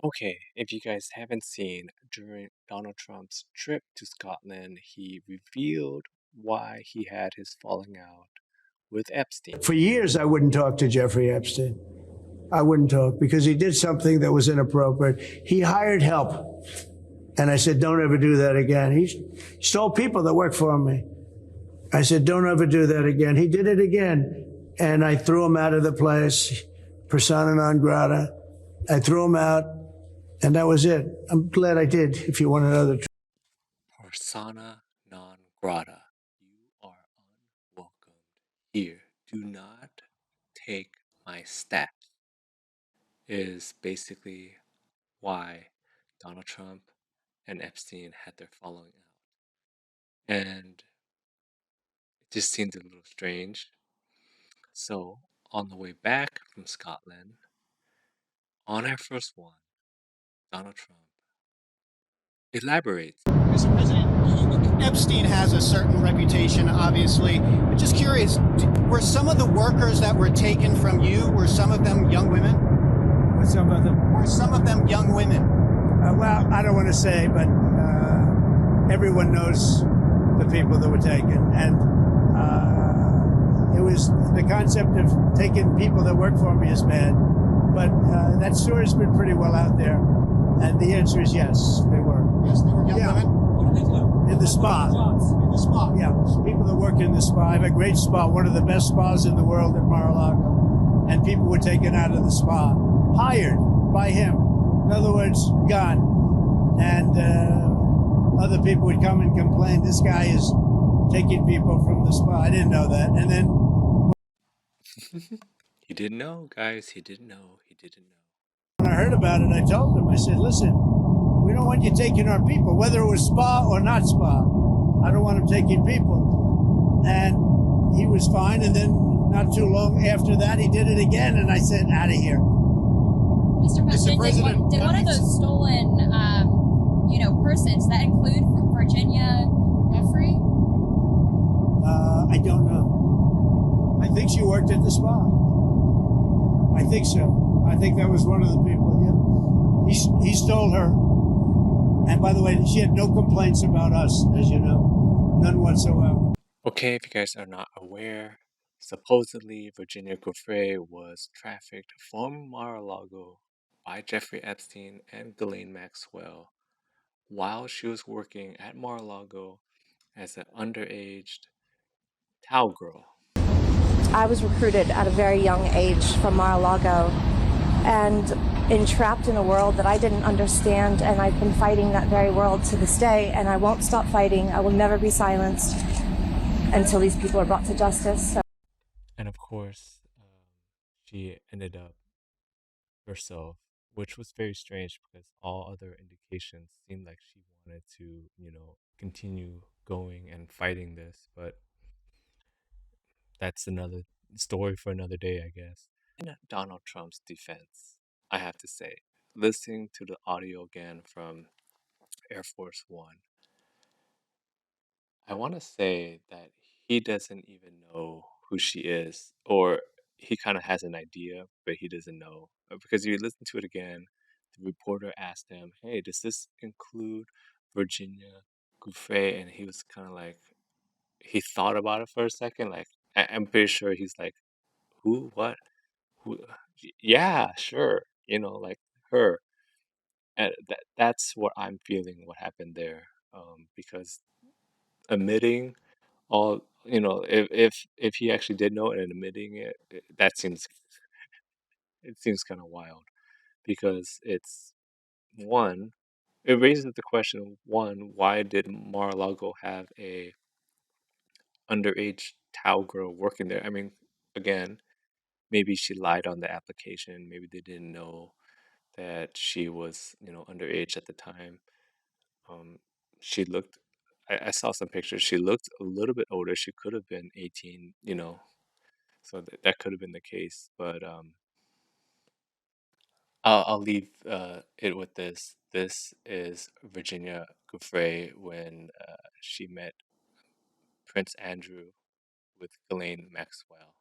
Okay, if you guys haven't seen, during Donald Trump's trip to Scotland, he revealed why he had his falling out with Epstein. For years, I wouldn't talk to Jeffrey Epstein. I wouldn't talk because he did something that was inappropriate. He hired help. And I said, don't ever do that again. He stole people that work for me. I said, don't ever do that again. He did it again. And I threw him out of the place, persona non grata. I threw him out, and that was it. I'm glad I did, if you want another. Persona non grata. You are unwelcomed here. Do not take my steps. Is basically why Donald Trump and Epstein had their falling out. And it just seemed a little strange. So, on the way back from Scotland, on our first one, Donald Trump elaborates. Mr. President, Epstein has a certain reputation, obviously. But just curious, were some of the workers that were taken from you, were some of them young women? What's some of them? Were some of them young women? Well, I don't want to say, but everyone knows the people that were taken. And it was the concept of taking people that work for me is bad. But that story's been pretty well out there. And the answer is yes, they were. Yes, they were young women? What do they do? In the spa. In the spa? Yeah, people that work in the spa. I have a great spa, one of the best spas in the world at Mar-a-Lago. And people were taken out of the spa, hired by him. In other words, gone. And other people would come and complain, this guy is taking people from the spa. I didn't know that. And then He didn't know, guys. He didn't know. He didn't know. when I heard about it, I told him, I said, listen, we don't want you taking our people, whether it was spa or not spa. I don't want him taking people. And he was fine. And then not too long after that, he did it again. And I said, out of here. Mr. President, did one of those stolen, persons that include Virginia Jeffrey? I don't know. I think she worked at the spa. I think so. I think that was one of the people. Yeah, he stole her. And by the way, she had no complaints about us, as you know, none whatsoever. Okay, if you guys are not aware, supposedly Virginia Giuffre was trafficked from Mar-a-Lago by Jeffrey Epstein and Ghislaine Maxwell while she was working at Mar-a-Lago as an underage towel girl. I was recruited at a very young age from Mar-a-Lago and entrapped in a world that I didn't understand, and I've been fighting that very world to this day, and I won't stop fighting. I will never be silenced until these people are brought to justice. So. And of course, she ended up herself, which was very strange because all other indications seemed like she wanted to, continue going and fighting this, but that's another story for another day, I guess. In Donald Trump's defense, I have to say, listening to the audio again from Air Force One, I want to say that he doesn't even know who she is, or he kind of has an idea, but he doesn't know. Because you listen to it again, the reporter asked him, hey, does this include Virginia Giuffre? And he was kind of like, he thought about it for a second. Like, I'm pretty sure he's like, who, what, who? Yeah, sure. Like her. And that's what I'm feeling what happened there. Because admitting all, if he actually did know it and admitting it, that seems, it seems kind of wild because it's one, it raises the question, one, why did Mar-a-Lago have a underage towel girl working there? I mean, again, maybe she lied on the application. Maybe they didn't know that she was, underage at the time. Um, she looked, I saw some pictures. She looked a little bit older. She could have been 18, so that could have been the case. But I'll leave it with this. This is Virginia Giuffre when she met Prince Andrew with Ghislaine Maxwell.